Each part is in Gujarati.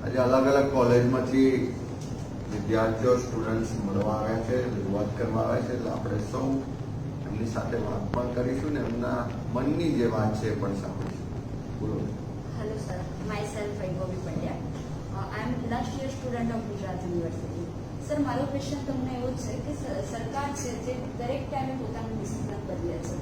આજે અલગ અલગ કોલેજમાંથી વિદ્યાર્થીઓ સ્ટુડન્ટ્સ મળવા આવ્યા છે, રજૂઆત કરવા આવ્યા છે, એટલે આપણે સૌ એમની સાથે વાત પણ કરીશું ને એમના મનની જે વાત છે એ પણ સાંભળીશું. બોલો. Hello sir, myself Vaibhavi Pandya. I am last year student of Gujarat University. Sir, મારો ક્વેશ્ચન તમને એવો છે કે સરકાર છે જે દરેક ટાઈમે પોતાનું ડિસિઝન બદલે છે.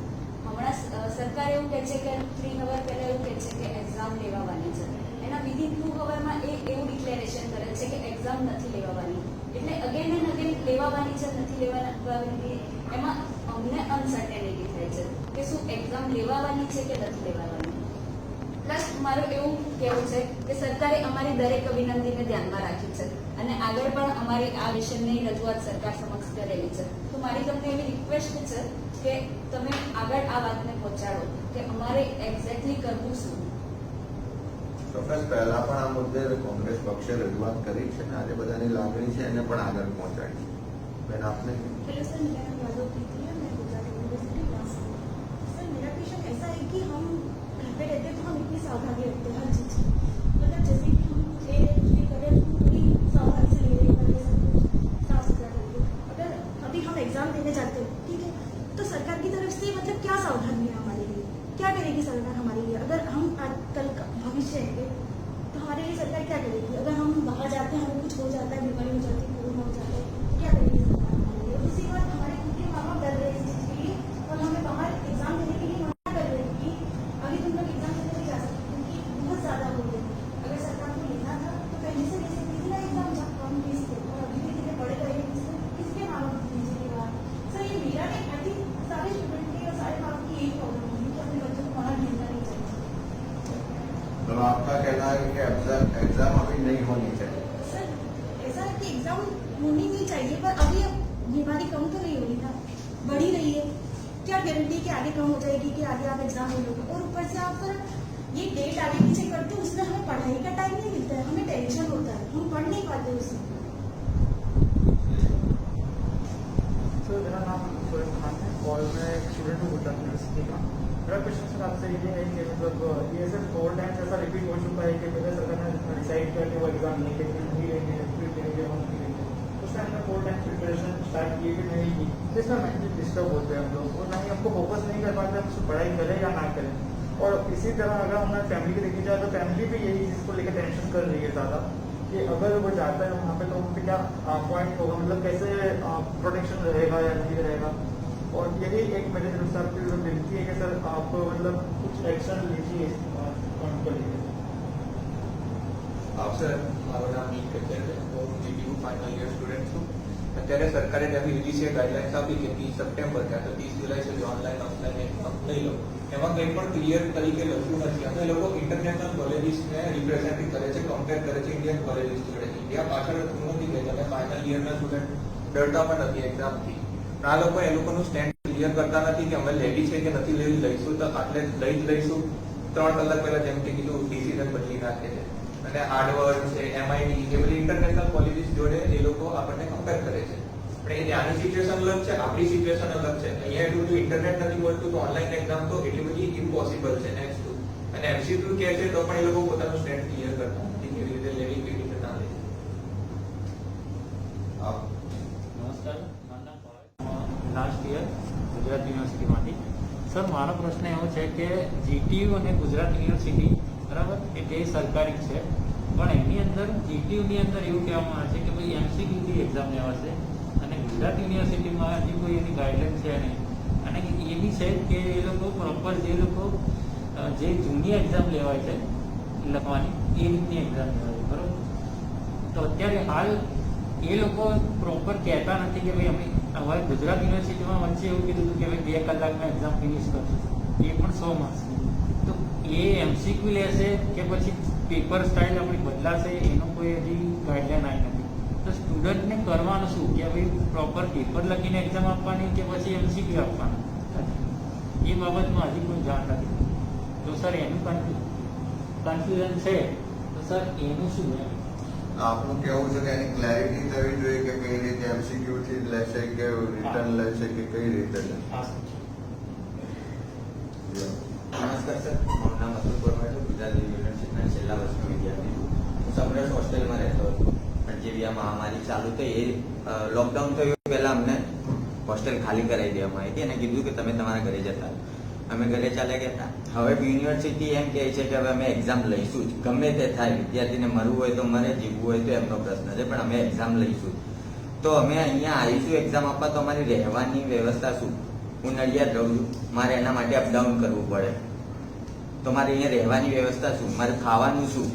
હમણાં સરકાર એવું કહે છે કે 3 અવર પહેલા એવું કહે છે કે એક્ઝામ લેવાની છે, એના વિધિન 2 અવરમાં એવું ડિક્લેરેશન કરે છે કે એક્ઝામ નથી લેવાની. એટલે અગેન એન્ડ અગેન લેવાની છે નથી લેવાની, એમાં અમને અનસર્ટેનિટી થાય છે કે શું એક્ઝામ લેવાની છે કે નથી લેવાની. પ્લસ મારું એવું કહેવું છે કે સરકારે અમારી દરેક વિનંતીને ધ્યાનમાં રાખી છે અને આગળ પણ અમારી આ વિષયની રજૂઆત સરકાર સમક્ષ કરેલી છે. તો મારી તમને એવી રિક્વેસ્ટ છે કે તમે આગળ આ વાતને પહોંચાડો કે અમારે એક્ઝેક્ટલી કરવું શું. ચોક્કસ પહેલા પણ આ મુદ્દે કોંગ્રેસ પક્ષે રજૂઆત કરી છે અને આજે બધાની લાગણી છે એને પણ આગળ પહોંચાડી છે. બેન આપને हेलो सर, मेरा नाम यादव प्रीति है, मैं गुजरात यूनिवर्सिटी क्लास में। सर, मेरा क्वेश्चन ऐसा है कि हम घर पे रहते तो हम इतनी सावधानी रखते हैं हर चीज़ की, मतलब जैसे कि हम ले रहे कुछ भी कर रहे हैं तो पूरी सावधानी से ले रहे हैं, सब कुछ साफ सुथरा करके. अगर अभी हम एग्जाम देने जाते हैं, ठीक है, तो सरकार की तरफ से मतलब क्या सावधानी है हमारे लिए, क्या करेगी सरकार हमारे लिए? अगर हम आज कल का भविष्य है तो हमारे लिए सरकार क्या करेगी? अगर हम बाहर जाते हैं हमें कुछ हो जाता है, बीमारी हो जाती है, कोरोना हो जाता है, क्या करेगी सरकार हमारे लिए? दूसरी बात, हमारे खुद के माँ बाप डर रहे हैं इस चीज़ के लिए और हमें बाहर एग्जाम देने के लिए मना कर रहे हैं कि अभी तुम लोग एग्जाम देने नहीं जा सकते क्योंकि बहुत ज़्यादा हो गए. अगर सरकार को लेना था तो पहले से ले सकती थी ना एग्जाम, जब कम फीस थे और अभी धीरे धीरे बढ़ गए हैं. किसके माँ बाप दीजिए के बाद सर, ये मेरा नहीं, आई थिंक सारे स्टूडेंट की और सारे माँ बाप की यही प्रॉब्लम होगी कि अपने बच्चों को बाहर भेजना नहीं चाहिए. तो आपका कहना है कि एग्जाम अभी नहीं होनी चाहिए. सर, ऐसा है कि एग्जाम होनी नहीं चाहिए पर अभी अब बीमारी कम तो नहीं हो रही ना, बढ़ ही रही है. क्या गारंटी कि आगे कम हो जाएगी कि आगे आप एग्जाम हो लोगे? और ऊपर से आप सर ये डेट आगे पीछे करते हो, उसमें हमें पढ़ाई का टाइम नहीं मिलता है, हमें टेंशन होता है, हम पढ़ नहीं पाते उसमें. सर, मेरा नाम सोहेल खान है और मैं एक स्टूडेंट हूँ गुजरात यूनिवर्सिटी का. मेरा क्वेश्चन सर आपसे ये है कि मतलब ये सर 4 टाइम्स ऐसा रिपीट हो चुका है कि पहले सरकार ने डिसाइड किया कि वो एग्जाम नहीं लेंगे, नहीं लेंगे, फिर लेंगे, हम नहीं लेंगे. उस टाइम में 4 टाइम्स प्रिपरेशन स्टार्ट की कि नहीं की, तो इसमें मेंटली डिस्टर्ब होते हैं हम लोग और ना ही हमको फोकस नहीं कर पाते हम पढ़ाई करें या ना करें. और इसी तरह अगर हमारी फैमिली की देखी जाए तो फैमिली भी यही चीज़ को लेकर टेंशन कर रही है ज़्यादा कि अगर वो जाता है वहाँ पे तो उन पर क्या पॉइंट होगा, मतलब कैसे प्रोटेक्शन रहेगा या नहीं रहेगा. और यही एक मेरे तरफ से आपकी विनती है कि सर आप मतलब कुछ एक्शन लीजिए इस पॉइंट को लेकर. સર, મારું નામ નીલ કચેર છે, હું જીટીયુ ફાઇનલ યર સ્ટુડન્ટ છું. અત્યારે સરકારે ત્યાંથી લીધી છે ગાઈડલાઇન્સ આપી કે 30 સપ્ટેમ્બર ત્યાં તો 30 જુલાઈ સુધી ઓનલાઈન ઓફલાઈન એક્ઝામ નહીં લો. એમાં કંઈ પણ ક્લિયર તરીકે લખ્યું નથી. અમે લોકો ઇન્ટરનેશનલ કોલેજીસને રિપ્રેઝેન્ટ કરે છે, કમ્પેર કરે છે ઇન્ડિયન કોલેજીસ જોડે. ઇન્ડિયા પાછળ શું નથી કે તમે ફાઇનલ યરના સ્ટુડન્ટ ડરતા પણ નથી એક્ઝામથી. આ લોકો એ લોકોનું સ્ટેન્ડ ક્લિયર કરતા નથી કે અમે લેવી છે કે નથી લેવી, લઈશું તો આટલે લઈ જ લઈશું. 3 કલાક પહેલા જેમ કે કીધું ડિસિઝન બદલી નાખે છે. અને હાર્ડવર્ડ છે, MIT એ બધી ઇન્ટરનેશનલ કોલેજીસ જોડે એ લોકો આપણને કમ્પેર કરે છે. પણ એ ત્યાંની સિચ્યુએશન અલગ છે, આપણી સિચ્યુએશન અલગ છે. અહીંયા એટલું બધું ઇન્ટરનેટ નથી મળતું તો ઓનલાઈન એક્ઝામ તો એટલી બધી ઇમ્પોસિબલ છે નેક્સ્ટ ટુ. અને MCQ કહે છે તો પણ એ લોકો પોતાનું સ્ટેન્ડ ક્લિયર કરતા નથી કેવી રીતે લેવી, કેવી રીતે ના લેવી. નમસ્કાર, મારું નામ લાસ્ટ યર ગુજરાત યુનિવર્સિટીમાંથી. સર, મારો પ્રશ્ન એવો છે કે જીટીયુ અને ગુજરાત યુનિવર્સિટી બરાબર એ બે સરકારી છે, પણ એની અંદર જીટીયુની અંદર એવું કહેવામાં આવે છે કે ભાઈ MCQથી એક્ઝામ લેવાશે અને ગુજરાત યુનિવર્સિટીમાં હજી કોઈ એની ગાઈડલાઇન છે નહીં. અને એવી છે કે એ લોકો પ્રોપર જે લોકો જે જૂની એક્ઝામ લેવાય છે લખવાની એ રીતની એક્ઝામ લેવાય છે બરાબર. તો અત્યારે હાલ એ લોકો પ્રોપર કહેતા નથી કે ભાઈ અમે હવે ગુજરાત યુનિવર્સિટીમાં વચ્ચે એવું કીધું હતું કે ભાઈ 2 કલાકમાં એક્ઝામ ફિનિશ કરશું, એ પણ 100 માર્ક્સની. તો એ MCQ લેશે કે પછી પેપર સ્ટાઇલ આપણી બદલાશે એનો કોઈ હજી ગાઈડલાઈન આવી નથી. તો સ્ટુડન્ટને કરવાનું શું કે ભાઈ પ્રોપર પેપર લખીને એક્ઝામ આપવાની કે પછી MCQ આપવાનું, એ બાબતમાં હજી કોઈ જાણ નથી. તો સર એનું કન્ફ્યુઝન છે તો સર એનું શું છે? આપનું કેવું છે કે એની ક્લેરિટી થવી જોઈએ કે કઈ રીતે MCQ થી લેશે કે રિટર્ન લેશે કે કઈ રીતે લેશે. નમસ્કાર સર, મારું નામ અતુલ પરમાર છે, ગુજરાત યુનિવર્સિટીના છેલ્લા વર્ષનો વિદ્યાર્થી છું. હું સમરસ હોસ્ટેલ મહામારી ચાલુ થઈ એ લોકડાઉન થયું પહેલા અમને હોસ્ટેલ ખાલી કરાવી દેવામાં આવી હતી અને કીધું કે તમે તમારા ઘરે જતા રહો. અમે ઘરે ચાલ્યા ગયા હતા. હવે યુનિવર્સિટી એમ કહે છે કે હવે અમે એક્ઝામ લઈશું જ, ગમે તે થાય, વિદ્યાર્થીને મરવું હોય તો મરે, જીવવું હોય તો એમનો પ્રશ્ન છે, પણ અમે એક્ઝામ લઈશું જ. તો અમે અહીંયા આવીશું એક્ઝામ આપવા, તો અમારી રહેવાની વ્યવસ્થા શું? હું નડિયાદ રહું છું, મારે એના માટે અપડાઉન કરવું પડે, તો મારે અહીંયા રહેવાની વ્યવસ્થા શું? મારે ખાવાનું શું?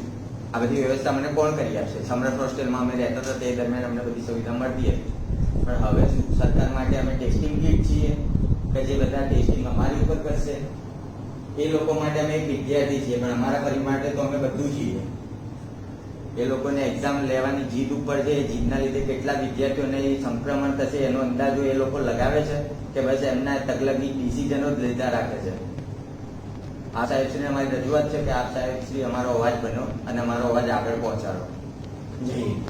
આ બધી વ્યવસ્થા મને કોણ કરી આપશે? સમરસ હોસ્ટેલમાં અમે રહેતા હતા તે દરમિયાન અમને બધી સુવિધા મળતી હતી, પણ હવે શું? સરકાર માટે અમે ટેસ્ટિંગ કીટ છીએ કે જે બધા ટેસ્ટિંગ અમારી ઉપર કરશે? એ લોકો માટે અમે એક વિદ્યાર્થી છીએ, પણ અમારા પરિવાર માટે તો અમે બધું છીએ. એ લોકોને એક્ઝામ લેવાની જીદ ઉપર છે, એ જીદના લીધે કેટલા વિદ્યાર્થીઓને સંક્રમણ થશે એનો અંદાજો એ લોકો લગાવે છે કે બસ એમના તકલબી ડિસિઝનો જ લેતા રાખે છે. આ સાહેબશ્રીને અમારી રજૂઆત છે કે આપ સાહેબશ્રી અમારો અવાજ બનો અને અમારો અવાજ આગળ પહોંચાડો. જય હિન્દ.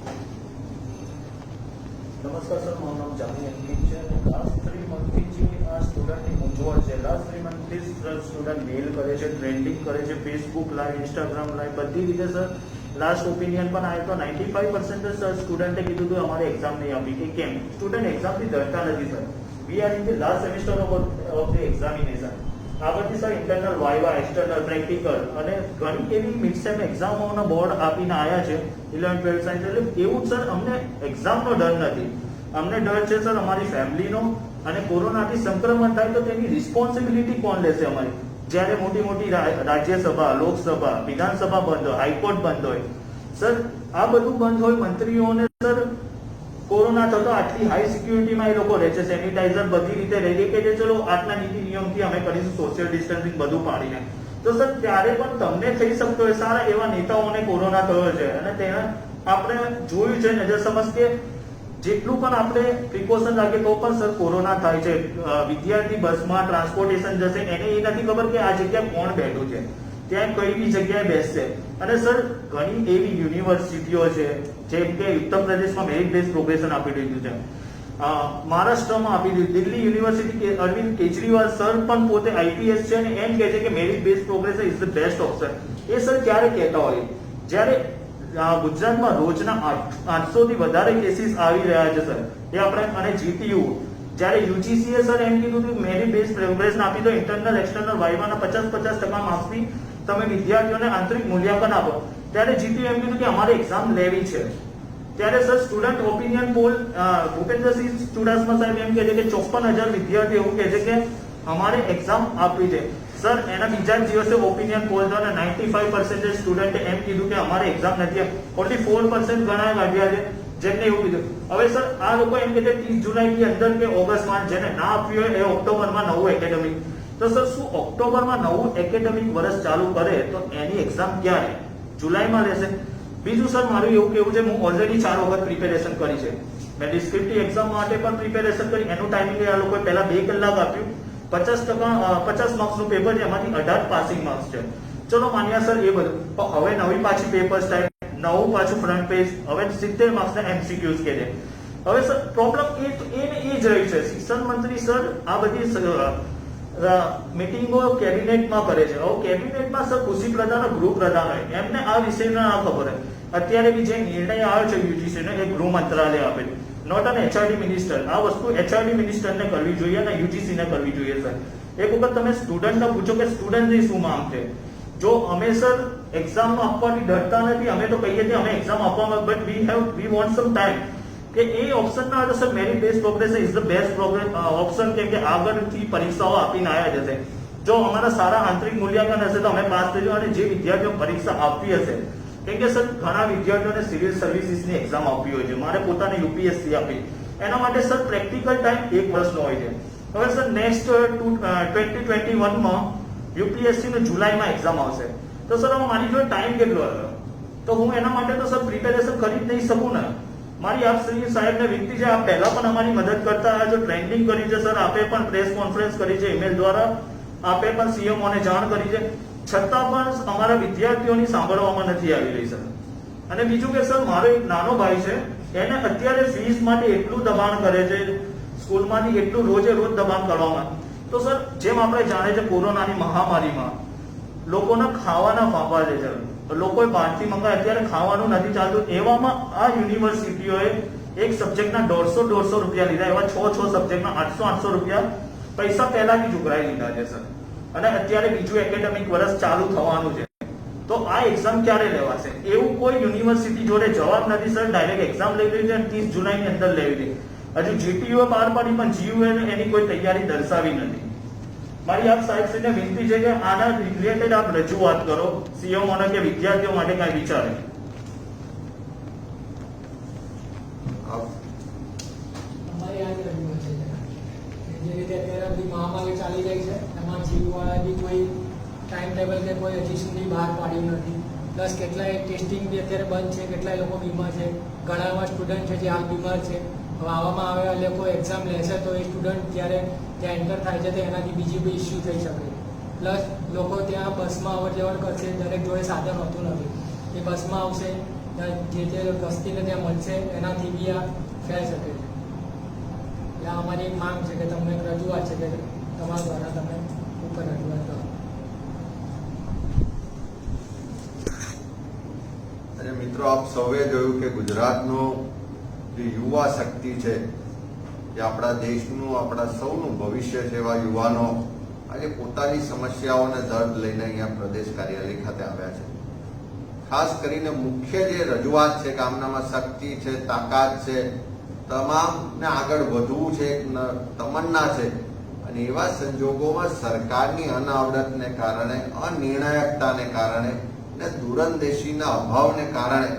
નમસ્કાર સર, મારું નામ જાની અંકિત છે અને લાસ્ટ 3 મંથથી જે આ સ્ટુડન્ટની મૂંઝવણ છે, લાસ્ટ 3 મંથથી સ્ટુડન્ટ મેલ કરે છે, ટ્રેન્ડિંગ કરે છે, ફેસબુક લાઈવ, ઇન્સ્ટાગ્રામ લાઈવ, બધી રીતે સર લાસ્ટ ઓપિનિયન પણ આવ્યો તો 95% સર સ્ટુડન્ટે કીધું કે અમારે એક્ઝામ નહીં આપી. કે કેમ? સ્ટુડન્ટ એક્ઝામથી ડરતા નથી sir. We are in the last semester of the examination. આગળથી sir internal, viva, external, practical અને ઘણી એવી મિડ સેમ એક્ઝામોના બોર્ડ આપીને આવ્યા છે 11, 12 સાયન્સ. એટલે એવું સર અમને એક્ઝામનો ડર નથી, અમને ડર છે સર અમારી ફેમિલીનો, અને કોરોનાથી સંક્રમણ થાય તો તેની રિસ્પોન્સિબિલિટી કોણ લેશે અમારી? જ્યારે મોટી મોટી રાજ્યસભા, લોકસભા, વિધાનસભા બંધ હોય, હાઈકોર્ટ બંધ હોય, સર આ બધું બંધ હોય, મંત્રીઓને સર કોરોના થતો આટલી હાઈ સિક્યુરિટીમાં એ લોકો રહે છે, સેનિટાઈઝર બધી રીતે રહે કે જે ચલો આટલા નીતિ નિયમથી અમે કરીશું, સોશિયલ ડિસ્ટન્સિંગ બધું પાડીને, તો સર ત્યારે પણ તમને થઈ શકતો હોય. સારા એવા નેતાઓને કોરોના થયો છે અને તેને આપણે જોયું છે નજર સમજ કે જેટલું પણ આપણે પ્રિકોશન રાખીએ તો પણ સર કોરોના થાય છે. વિદ્યાર્થી બસમાં ટ્રાન્સપોર્ટેશન જશે એને એ નથી ખબર કે આ જગ્યા કોણ બેઠું છે, ત્યાં કઈ બી જગ્યાએ બેસશે. અને સર ઘણી એવી યુનિવર્સિટીઓ છે જેમ કે ઉત્તર પ્રદેશમાં મેરિટ બેઝ પ્રોગ્રેશન આપી દીધું છે, મહારાષ્ટ્રમાં આપી દીધું, દિલ્હી યુનિવર્સિટી અરવિંદ કેજરીવાલ સર પણ પોતે આઈપીએસ છે અને એમ કહે છે કે merit base progression is the best option. A sir ક્યારે કહેતા હોય જ્યારે ગુજરાતમાં રોજના 800 થી વધારે કેસીસ આવી રહ્યા છે સર. એ આપણે અને જીટીયુ જ્યારે યુજીસીએ સર એમ કીધું કે મેરિટ બેઝ પ્રોગ્રેશન આપી દો, ઇન્ટરનલ, એક્સટર્નલ, વાઇવાના 50% માર્ક્સથી તમે વિદ્યાર્થીઓને આંતરિક મૂલ્યાંકન આપો, ત્યારે જીટીયુ એમ કીધું કે અમારે એક્ઝામ લેવી છે. ત્યારે sir student opinion pole Bhupendrasinh Chudasama સાહેબ એમ કહે છે કે 54,000 વિદ્યાર્થીઓ એવું કહે છે કે અમારે એક્ઝામ આપવી છે. સર એના બીજા જ દિવસે ઓપિનિયન પોલ થયો અને 95% સ્ટુડન્ટે એમ કીધું કે અમારે એક્ઝામ નથી, ઓનલી 4% ઘણા કાઢ્યા છે જેમને એવું કીધું. હવે સર આ લોકો એમ કહે છે 30 જુલાઈની અંદર કે ઓગસ્ટમાં, જેને ના આપ્યું હોય એ ઓક્ટોબરમાં નવું એકેડેમિક. તો સર શું ઓક્ટોબરમાં નવું એકેડેમિક વર્ષ ચાલુ કરે તો એની એક્ઝામ ક્યારે? જુલાઈમાં લેશે? બીજું સર મારું એવું કેવું છે, હું ઓલરેડી 4 વખત પ્રિપેરેશન કરી છે. મેં ડિસ્ક્રિપ્ટિવ એક્ઝામ માટે પણ પ્રિપેરેશન કરી, એનું ટાઈમિંગ આ લોકોએ પહેલા 2 કલાક આપ્યું, 50 માર્ક્સનું પેપર છે, એમાંથી 18 પાસિંગ માર્ક્સ છે. ચલો માન્યા સર એ બધું, પણ હવે નવી પાછી પેપર સ્ટાઇલ, નવું પાછું ફ્રન્ટ પેજ, હવે 70 માર્ક્સના એમસીક્યુઝ કે છે. હવે સર પ્રોબ્લેમ એ જ રહી છે. શિક્ષણ મંત્રી સર આ બધી મીટિંગો કેબિનેટમાં કરે છે. હવે કેબિનેટમાં સર કૃષિ પ્રધાન, ગૃહ પ્રધાન હોય, એમને આ વિષયના ના ખબર હોય. અત્યારે બી જે નિર્ણય આવ્યો છે યુજીસીનો એ ગૃહ મંત્રાલય આપે, નોટ એન એચઆરડી મિનિસ્ટર. આ વસ્તુ એચઆરડી મિનિસ્ટરને કરવી જોઈએ અને યુજીસીને કરવી જોઈએ સર. એક વખત તમે સ્ટુડન્ટને પૂછો કે સ્ટુડન્ટની શું માંગ છે. જો અમે સર એક્ઝામ આપવાથી ડરતા નથી, અમે તો કહીએ છીએ અમે એક્ઝામ આપવામાં, but we want some time કે એ ઓપ્શન ના હોય તો sir merit base progression is the best option, કેમ કે આગળથી પરીક્ષાઓ આપીને આવ્યા જશે. જો અમારા સારા આંતરિક મૂલ્યાંકન હશે તો અમે પાસ થઈશું. અને જે વિદ્યાર્થીઓ પરીક્ષા આપવી હશે, કેમ કે સર ઘણા વિદ્યાર્થીઓને સિવિલ સર્વિસીસની એક્ઝામ આપવી હોય છે, મારે પોતાને યુપીએસસી આપી, એના માટે સર પ્રેક્ટિકલ ટાઈમ 1 વર્ષનો હોય છે. હવે સર નેક્સ્ટ 2021માં યુપીએસસી નો જુલાઈમાં એક્ઝામ આવશે, તો સર મારી જોડે ટાઈમ કેટલો હતો? તો હું એના માટે તો સર પ્રિપેરેશન કરી જ નહીં શકું ને. મારી આપ શ્રી સાહેબને વિનંતી છે, આપ પહેલા પણ અમારી મદદ કરતા આવ્યા છો, ટ્રેન્ડિંગ કરી છે સર, આપે પણ પ્રેસ કોન્ફરન્સ કરી છે ઈમેલ દ્વારા, આપે પણ સીએમઓને જાણ કરી છે, છતાં પણ અમારા વિદ્યાર્થીઓની સાંભળવામાં નથી આવી રહી સર. અને બીજું કે સર મારો એક નાનો ભાઈ છે, એને અત્યારે ફીસ માટે એટલું દબાણ કરે છે, સ્કૂલમાંથી એટલું રોજે રોજ દબાણ કરવામાં. તો સર જેમ આપણે જાણે છે કોરોનાની મહામારીમાં લોકોના ખાવાના ફાંફા જે છે, લોકોએ બહારથી મંગાવે, અત્યારે ખાવાનું નથી ચાલતું. એવામાં આ યુનિવર્સિટીઓએ એક સબ્જેક્ટના 150 રૂપિયા લીધા, એવા 6 સબ્જેક્ટના 800 રૂપિયા પૈસા પહેલાથી ચૂકરાઈ લીધા છે સર. અને અત્યારે બીજું એકેડેમિક વર્ષ ચાલુ થવાનું છે, તો આ એક્ઝામ ક્યારે લેવાશે? એવું કોઈ યુનિવર્સિટી જોડે જવાબ નથી સર. ડાયરેક્ટ એક્ઝામ લઈ લીધી અને 30 જુલાઈની અંદર લેવી હતી. હજુ જીટીયુ બહાર પાડી પણ જીયુએ એની કોઈ તૈયારી દર્શાવી નથી. મારી આપ સાહેબશ્રીને વિનંતી છે કે આના રિલેટેડ આપ રજૂઆત કરો સીએમઓને, કે વિદ્યાર્થીઓ માટે કઈ વિચારે. અમારી આ જ રજૂઆત છે જે રીતે અત્યારે બધી મહામારી ચાલી રહી છે એમાં જીવવાળા બી કોઈ ટાઈમ ટેબલ કે કોઈ હજી સુધી બહાર પાડ્યું નથી. પ્લસ કેટલાય ટેસ્ટિંગ બી અત્યારે બંધ છે, કેટલાય લોકો બીમાર છે, ઘણા એવા સ્ટુડન્ટ છે જે હાલ બીમાર છે. હવે આવામાં આવેલા લોકો એક્ઝામ લેશે તો એ સ્ટુડન્ટ જ્યારે ત્યાં એન્ટર થાય છે તો એનાથી બીજી બી ઇસ્યુ થઈ શકે. પ્લસ લોકો ત્યાં બસમાં અવર જવર કરશે, દરેક જોડે સાધન હોતું નથી. એ બસમાં આવશે, જે તે વસ્તીને ત્યાં મળશે, એનાથી બી આ ફેલ શકે છે. એટલે અમારી એક માંગ છે કે તમને એક રજૂઆત છે કે તમારા દ્વારા તમે ઉપર રજૂઆત કરો. અને મિત્રો, આપ સૌએ જોયું કે ગુજરાતનો જે યુવા શક્તિ છે, જે આપણા દેશનું, આપણા સૌનું ભવિષ્ય છે, એવા યુવાનો આજે પોતાની સમસ્યાઓને દર્દ લઈને અહીંયા પ્રદેશ કાર્યાલય ખાતે આવ્યા છે. ખાસ કરીને મુખ્ય જે રજૂઆત છે કે આમનામાં શક્તિ છે, તાકાત છે, તમામને આગળ વધવું છે, એક તમન્ના છે, અને એવા સંજોગોમાં સરકારની અનાવડતને કારણે, અનિર્ણાયકતાને કારણે ને દૂરંદેશીના અભાવને કારણે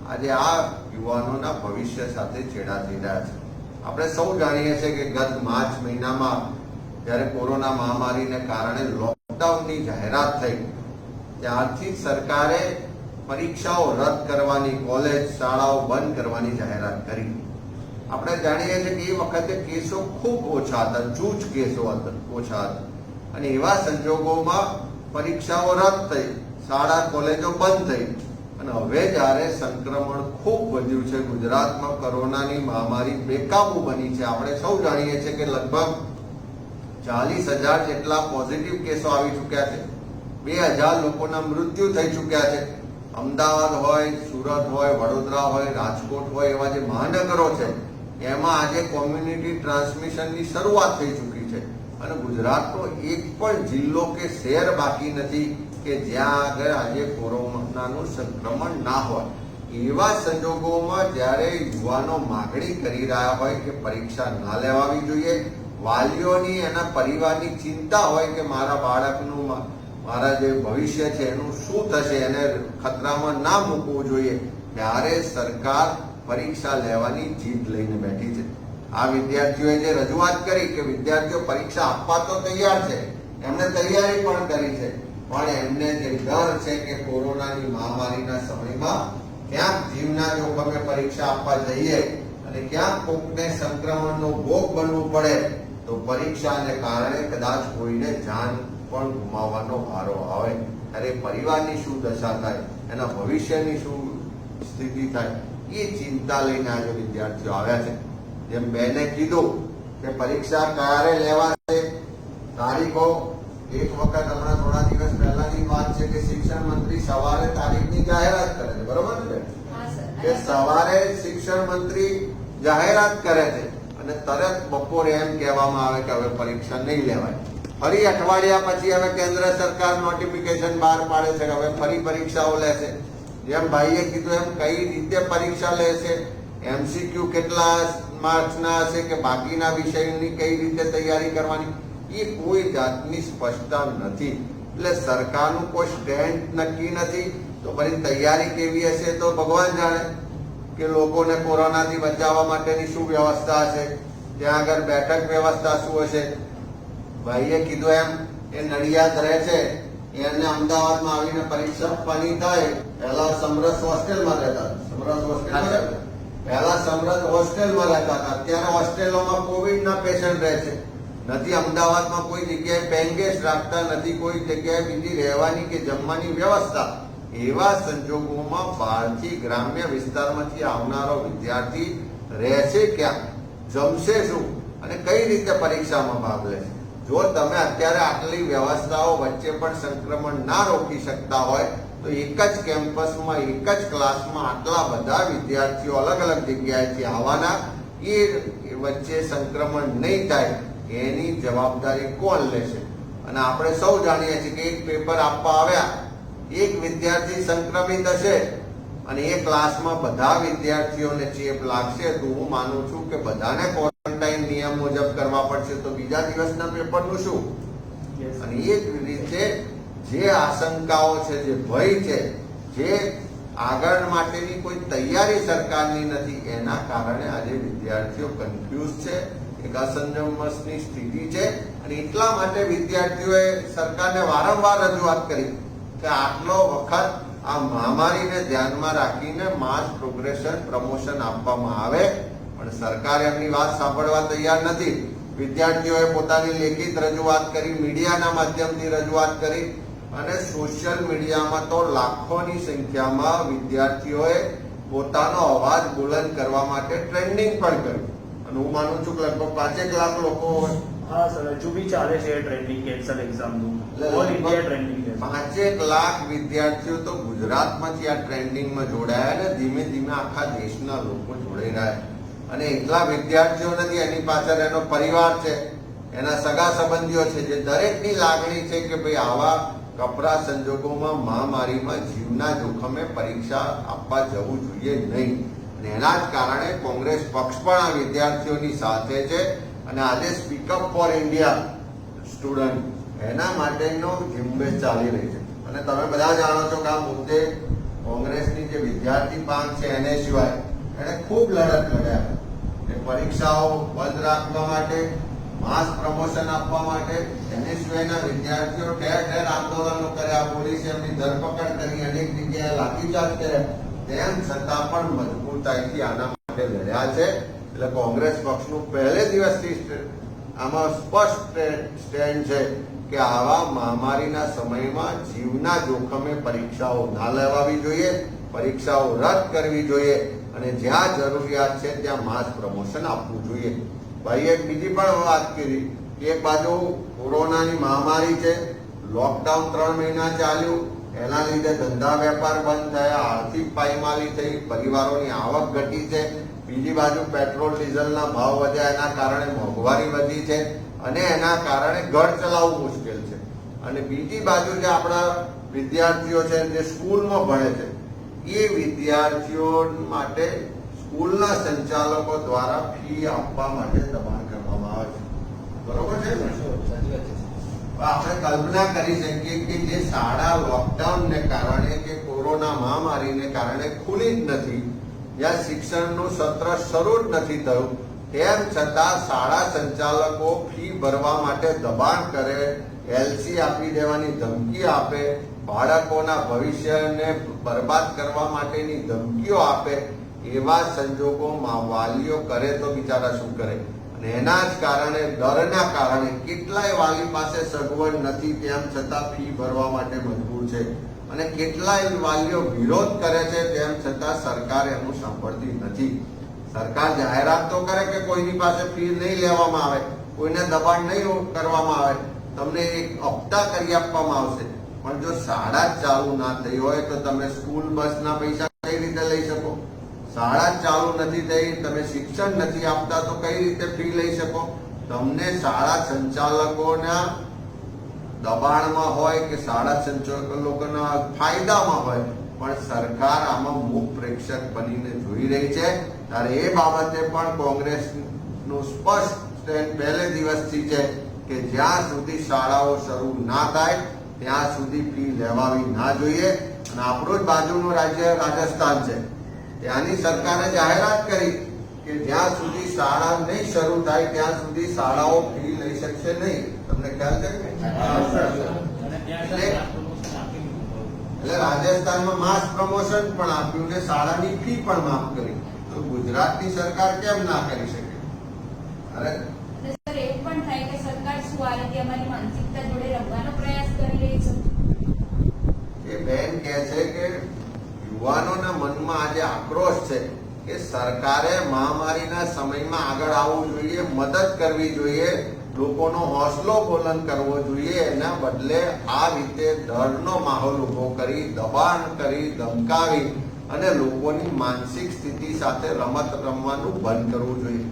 આજે આ યુવાનોના ભવિષ્ય સાથે છેડા થઈ રહ્યા છે. આપણે સૌ જાણીએ છીએ કે ગત માર્ચ મહિનામાં જ્યારે કોરોના મહામારીને કારણે લોકડાઉનની જાહેરાત થઈ, ત્યારથી સરકારે પરીક્ષાઓ રદ કરવાની, કોલેજ શાળાઓ બંધ કરવાની જાહેરાત કરી. આપણે જાણીએ છીએ કે એ વખતે કેસો ખૂબ ઓછા હતા, જૂજ કેસો ઓછા હતા, અને એવા સંજોગોમાં પરીક્ષાઓ રદ થઈ, શાળા કોલેજો બંધ થઈ. અને હવે જ્યારે સંક્રમણ ખૂબ વધ્યું છે, ગુજરાતમાં કોરોનાની મહામારી બેકાબુ બની છે. આપણે સૌ જાણીએ છીએ કે લગભગ 40,000 જેટલા પોઝિટિવ કેસો આવી ચૂક્યા છે, 2,000 લોકોના મૃત્યુ થઈ ચૂક્યા છે. અમદાવાદ હોય, સુરત હોય, વડોદરા હોય, રાજકોટ હોય, એવા જે મહાનગરો છે એમાં આજે કોમ્યુનિટી ટ્રાન્સમિશનની શરૂઆત થઈ ચૂકી છે. અને ગુજરાતનો એક પણ જિલ્લો કે શહેર બાકી નથી કે જ્યાં આગળ આજે કોરોનાનું સંક્રમણ ના હોય. એવા સંજોગોમાં જ્યારે યુવાનો માગણી કરી રહ્યા હોય કે પરીક્ષા ના લેવાવી જોઈએ, વાલીઓની, એના પરિવારની ચિંતા હોય કે મારા બાળકનું, મારા જે ભવિષ્ય છે એનું શું થશે, એને ખતરામાં ના મૂકવું જોઈએ, ત્યારે સરકાર પરીક્ષા લેવાની જીદ લઈને બેઠી છે. આ વિદ્યાર્થીઓએ જે રજૂઆત કરી કે વિદ્યાર્થીઓ પરીક્ષા આપવા તો તૈયાર છે, એમને તૈયારી પણ કરી છે, પણ એમને જે ડર છે કે કોરોનાની મહામારીના સમયમાં ક્યાંક જીવના જોખમે પરીક્ષા આપવા જઈએ અને ક્યાંક કોકને સંક્રમણનો ભોગ બનવું પડે તો પરીક્ષાને કારણે કદાચ કોઈને જાન પણ ગુમાવવાનો વારો આવે, ત્યારે પરિવારની શું દશા થાય, એના ભવિષ્યની શું સ્થિતિ થાય, એ ચિંતા લઈને આજે વિદ્યાર્થીઓ આવ્યા છે. જેમ બેને કીધું કે પરીક્ષા ક્યારે લેવાશે, તારીખો એક વખત હમણાં થોડા દિવસ પહેલાની વાત છે કે શિક્ષણ મંત્રી સવારે તારીખની જાહેરાત કરે છે, બરોબર છે કે સવારે શિક્ષણ મંત્રી જાહેરાત કરે છે અને તરત બપોરે એમ કહેવામાં આવે કે હવે પરીક્ષા નહીં લેવાય. ફરી અઠવાડિયા પછી હવે કેન્દ્ર સરકાર નોટિફિકેશન બહાર પાડે છે કે હવે ફરી પરીક્ષાઓ લેશે. જેમ ભાઈએ કીધું એમ કઈ રીતે પરીક્ષા લેશે, એમસીક્યુ કેટલા માર્ક્સના હશે કે બાકીના વિષયની કઈ રીતે તૈયારી કરવાની, એ કોઈ જાતની સ્પષ્ટતા નથી. એટલે સરકારનું કોઈ સ્ટેન્ડ નક્કી નથી, તો પછી તૈયારી કેવી હશે તો ભગવાન જાણે. કે લોકોને કોરોનાથી બચાવવા માટેની શું વ્યવસ્થા હશે, ત્યાં આગળ બેઠક વ્યવસ્થા શું હશે. ભાઈએ કીધું એમ એ નડિયાદ રહે છે, એને અમદાવાદમાં આવીને પરીક્ષા આપવાની થાય, પહેલા સમરસ હોસ્ટેલમાં રહેતા, પહેલા સમરસ હોસ્ટેલમાં રહેતા હતા, અત્યારે હોસ્ટેલોમાં કોવિડના પેશન્ટ રહે છે. નથી અમદાવાદમાં કોઈ જગ્યાએ પેંગેસ રાખતા, નથી કોઈ જગ્યાએ બીજી રહેવાની કે જમવાની વ્યવસ્થા. એવા સંજોગોમાં બહારથી ગ્રામ્ય વિસ્તારમાંથી આવનારો વિદ્યાર્થી રહેશે ક્યાં, જમશે શું અને કઈ રીતે પરીક્ષામાં ભાગ લેશે. જો તમે અત્યારે આટલી વ્યવસ્થાઓ વચ્ચે પણ સંક્રમણ ના રોકી શકતા હોય તો એક જ કેમ્પસમાં એક જ ક્લાસમાં આટલા બધા વિદ્યાર્થીઓ અલગ અલગ જગ્યાએથી આવવાના, એ વચ્ચે સંક્રમણ નહીં થાય એની જવાબદારી કોણ લેશે? અને આપણે સૌ જાણીએ છીએ કે એક પેપર આપવા આવ્યા, એક વિદ્યાર્થી સંક્રમિત હશે અને એ ક્લાસમાં બધા વિદ્યાર્થીઓને ચેપ લાગશે, તો હું માનું છું કે બધાને ક્વોરન્ટાઇન નિયમ મુજબ કરવા પડશે, તો બીજા દિવસના પેપરનું શું? અને એ જ રીતે જે આશંકાઓ છે, જે ભય છે, જે આગળ માટેની કોઈ તૈયારી સરકારની નથી, એના કારણે આજે વિદ્યાર્થીઓ કન્ફ્યુઝ છે, એક અસમંજસની સ્થિતિ છે. અને એટલા માટે વિદ્યાર્થીઓએ સરકારને વારંવાર રજૂઆત કરી કે આટલો વખત આ મહામારીને ધ્યાનમાં રાખીને માસ પ્રમોશન આપવામાં આવે, પણ સરકાર એમની વાત સાંભળવા તૈયાર નથી. વિદ્યાર્થીઓએ પોતાની લેખિત રજૂઆત કરી, મીડિયાના માધ્યમથી રજૂઆત કરી, અને સોશિયલ મીડિયામાં તો લાખોની સંખ્યામાં વિદ્યાર્થીઓએ પોતાનો અવાજ બુલંદ કરવા માટે ટ્રેન્ડિંગ પણ કર્યું. અને હું માનું છું કે લગભગ 5 લાખ લોકો, હા સર, હજુ બી ચાલે છે ટ્રેન્ડિંગ કેન્સલ એક્ઝામનું, ઓલ ઇન્ડિયા ટ્રેન્ડિંગ છે. 5 લાખ વિદ્યાર્થીઓ તો ગુજરાતમાંથી આ ટ્રેન્ડિંગમાં જોડાયા અને ધીમે ધીમે આખા દેશના લોકો જોડાઈ રહ્યા. અને એટલા વિદ્યાર્થીઓ નથી, એની પાછળ એનો પરિવાર છે, એના સગા સંબંધીઓ છે, જે દરેકની લાગણી છે કે ભાઈ આવા કપરા સંજોગોમાં મહામારીમાં જીવના જોખમે પરીક્ષા આપવા જવું જોઈએ નહીં. અને એના જ કારણે કોંગ્રેસ પક્ષ પણ આ વિદ્યાર્થીઓની સાથે છે. અને આજે સ્પીકઅપ ફોર ઇન્ડિયા સ્ટુડન્ટ એના માટેનો ઝુંબેશ ચાલી રહી છે. અને તમે બધા જાણો છો કે આ મુદ્દે કોંગ્રેસની જે વિદ્યાર્થી પાંખ છે એને સિવાય એને ખૂબ લડત લડ્યા. પરીક્ષાઓ બંધ રાખવા માટે, માસ પ્રમોશન આપવા માટે, એને સિવાયના વિદ્યાર્થીઓ ઠેર ઠેર આંદોલનો કર્યા, પોલીસે એમની ધરપકડ કરી, અનેક જગ્યાએ લાઠીચાર્જ કર્યા, તેમ છતાં પણ મજબૂતાઈથી આના માટે લડ્યા છે. એટલે કોંગ્રેસ પક્ષનું પહેલે દિવસથી આમાં સ્પષ્ટ સ્ટેન્ડ છે કે આવા મહામારીના સમયમાં જીવના જોખમે પરીક્ષાઓ ના લેવાવી જોઈએ, પરીક્ષાઓ રદ કરવી જોઈએ, અને જ્યાં જરૂરિયાત છે ત્યાં માસ પ્રમોશન આપવું જોઈએ. ભાઈએ બીજી પણ વાત કરી કે એક બાજુ કોરોનાની મહામારી છે, લોકડાઉન 3 મહિના ચાલ્યું, એના લીધે ધંધા વેપાર બંધ થયા, આર્થિક પાયમાલી થઈ, પરિવારોની આવક ઘટી છે. બીજી બાજુ પેટ્રોલ ડીઝલના ભાવ વધ્યા, એના કારણે મોંઘવારી વધી છે અને એના કારણે ઘર ચલાવવું મુશ્કેલ છે. અને બીજી બાજુ જે આપણા વિદ્યાર્થીઓ છે જે સ્કૂલમાં ભણે છે, એ વિદ્યાર્થીઓ માટે સ્કૂલના સંચાલકો દ્વારા ફી આપવા માટે દબાણ કરવામાં આવે છે. બરોબર છે? આપણે કલ્પના કરી શકીએ કે જે શાળા લોકડાઉનને કારણે કે કોરોના મહામારીને કારણે ખુલી જ નથી, જ્યાં શિક્ષણનું સત્ર શરૂ જ નથી થયું, તેમ છતાં શાળા સંચાલકો ફી ભરવા માટે દબાણ કરે, એલસી આપી દેવાની ધમકી આપે, બાળકોના ભવિષ્યને બરબાદ કરવા માટેની ધમકીઓ આપે, એવા સંજોગોમાં વાલીઓ કરે તો બિચારા શું કરે? અને એના જ કારણે, ડરના કારણે કેટલાય વાલી પાસે સગવડ નથી, તેમ છતાં ફી ભરવા માટે મજબૂર છે. અને કેટલાય વાલીઓ વિરોધ કરે છે, તેમ છતાં સરકાર એનું સાંભળતી નથી. સરકાર જાહેરાત તો કરે કે કોઈની પાસે ફી નહીં લેવામાં આવે, કોઈને દબાણ નહીં કરવામાં આવે, તમને એક હપ્તા કરી આપવામાં આવશે. પણ જો શાળા જ ચાલુ ના થઈ હોય તો તમે સ્કૂલ બસના પૈસા કઈ રીતે લઈ શકો? શાળા જ ચાલુ નથી થઈ, તમે શિક્ષણ નથી આપતા તો કઈ રીતે ફી લઈ શકો? તમને શાળા સંચાલકોના દબાણમાં હોય કે શાળા સંચાલકોના ફાયદામાં હોય, પણ સરકાર આમાં મૂક પ્રેક્ષક બનીને જોઈ રહી છે. ત્યારે એ બાબતે પણ કોંગ્રેસનું સ્પષ્ટ સ્ટેન્ડ પહેલે દિવસથી છે કે જ્યાં સુધી શાળાઓ શરૂ ના થાય ત્યાં સુધી ફી લેવાવી ના જોઈએ. અને આપણું જ બાજુનું રાજ્ય રાજસ્થાન છે, ત્યાંની સરકારે જાહેરાત કરી કે જ્યાં સુધી શાળા નહીં શરૂ થાય ત્યાં સુધી શાળાઓ ફી લઈ શકશે નહીં. તમને ખ્યાલ છે? એટલે રાજસ્થાનમાં માસ પ્રમોશન પણ આપ્યું ને શાળાની ફી પણ માફ કરી. તો ગુજરાતની સરકાર કેમ ના કરી શકે? અરે સર, એ પણ થાય કે સરકાર શું આ રીતે અમારી માનસિકતા જોડે રમવાનો પ્રયાસ કરી રહી છે. એ બેન કહે છે કે યુવાનોના મનમાં આજે આક્રોશ છે કે સરકારે મહામારીના સમયમાં આગળ આવવું જોઈએ, મદદ કરવી જોઈએ, લોકોનો હોંસલો બુલંદ કરવો જોઈએ. એના બદલે આ રીતે ડરનો માહોલ ઉભો કરી, દબાણ કરી, ધમકાવી અને લોકોની માનસિક સ્થિતિ સાથે રમત રમવાનું બંધ કરવું જોઈએ.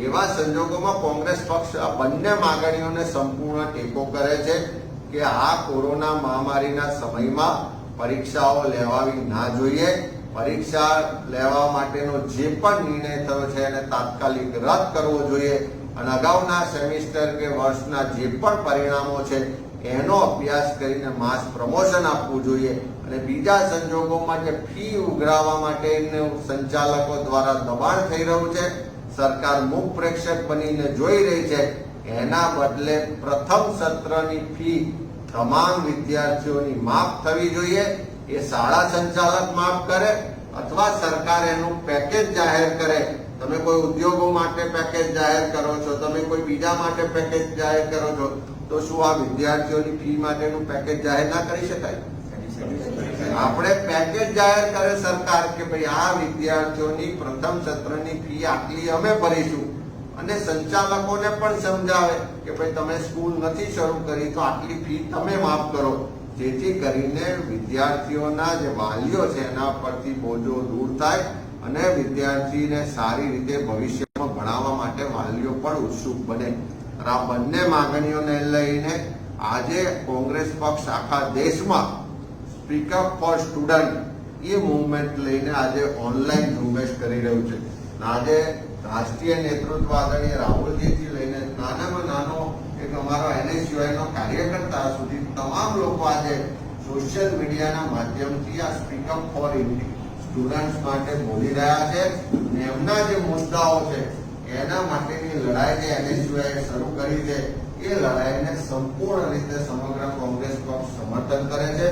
એવા સંજોગોમાં કોંગ્રેસ પક્ષ આ બંને માંગણીઓને સંપૂર્ણ ટેકો કરે છે કે આ કોરોના મહામારીના સમયમાં પરીક્ષાઓ લેવાવી ના જોઈએ. પરીક્ષા લેવા માટેનો જે પણ નિર્ણય થયો છે એને તાત્કાલિક રદ કરવો જોઈએ અને અગાઉના સેમિસ્ટર કે વર્ષના જે પણ પરિણામો છે એનો અભ્યાસ કરીને માસ પ્રમોશન આપવું જોઈએ. અને બીજા સંજોગોમાં જે ફી ઉઘરાવવા માટેનું સંચાલકો દ્વારા દબાણ થઈ રહ્યું છે, સરકાર મૂક પ્રેક્ષક બનીને જોઈ રહી છે, એના બદલે પ્રથમ સત્રની ફી તમામ વિદ્યાર્થીઓની માફ થવી જોઈએ. એ શાળા સંચાલક માફ કરે અથવા સરકાર એનું પેકેજ જાહેર કરે. તમે કોઈ ઉદ્યોગો માટે પેકેજ જાહેર કરો છો, તમે કોઈ બીજા માટે પેકેજ જાહેર કરો છો, તો શું આ વિદ્યાર્થીઓની ફી માટેનું પેકેજ જાહેર ના કરી શકાય? આપણે પેકેજ જાહેર કરે સરકાર કે ભાઈ આ વિદ્યાર્થીઓની પ્રથમ સત્રની ફી આટલી અમે ભરીશું અને સંચાલકોને પણ સમજાવે કે ભાઈ તમે સ્કૂલ નથી શરૂ કરી તો આટલી ફી તમે માફ કરો, જેથી કરીને વિદ્યાર્થીઓના જે વાલીઓ છે એના પરથી બોજો દૂર થાય અને વિદ્યાર્થીને સારી રીતે ભવિષ્યમાં ભણાવવા માટે વાલીઓ પણ ઉત્સુક બને. આ બંને માંગણીઓને લઈને આજે કોંગ્રેસ પક્ષ આખા દેશમાં સ્પીક અપ ફોર સ્ટુડન્ટ એ મુવમેન્ટ લઈને આજે ઓનલાઈન ઝુંબેશ કરી રહ્યું છે. આજે રાષ્ટ્રીય નેતૃત્વ આદરણીય રાહુલજીથી લઈને નાનામાં નાનો એક અમારો NSUI નો કાર્યકર્તા સુધી તમામ લોકો આજે સોશિયલ મીડિયાના માધ્યમથી આ સ્પીક અપ ફોર સ્ટુડન્ટ્સ માટે બોલી રહ્યા છે. એમના જે મુદ્દાઓ છે એના માટેની લડાઈ જે NSUI શરૂ કરી છે એ લડાઈને સંપૂર્ણ રીતે સમગ્ર કોંગ્રેસ પક્ષ સમર્થન કરે છે.